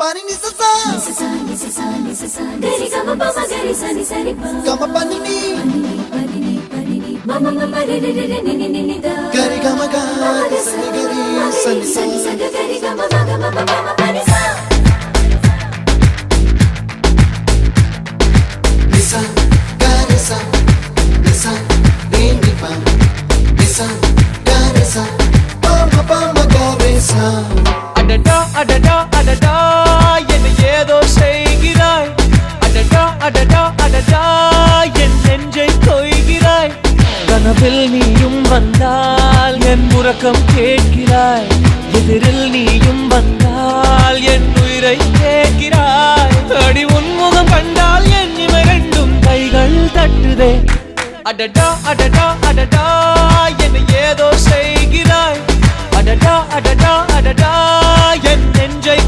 Pani ni sa sa gari ga ma pa ma gari sa ni sa ri pa ga ma pa ni ma ma ma ma re re re ni ni ni da gari ga ma ga sa ni gari sa ni sa gari ga ma ga ma pa ma pa ni sa ni sa gari sa re ni pa ni sa gari sa pa ma gari sa adada adada adada என்ன ஏதோ செய்கிறாய் adada adada adada என் நெஞ்சை கொய்கிறாய் கனவில் நீயும் வந்தால் என் உறக்கம் கேட்கிறாய் எதிரில் நீயும் வந்தால் என் உயிரை கேட்கிறாய் அடி உன்முகம் கண்டால் என் இமை ரெண்டும் கைகள் தட்டுதே adada adada adada என்ன ஏதோ செய்கிறாய் adada adada adada என் நெஞ்சை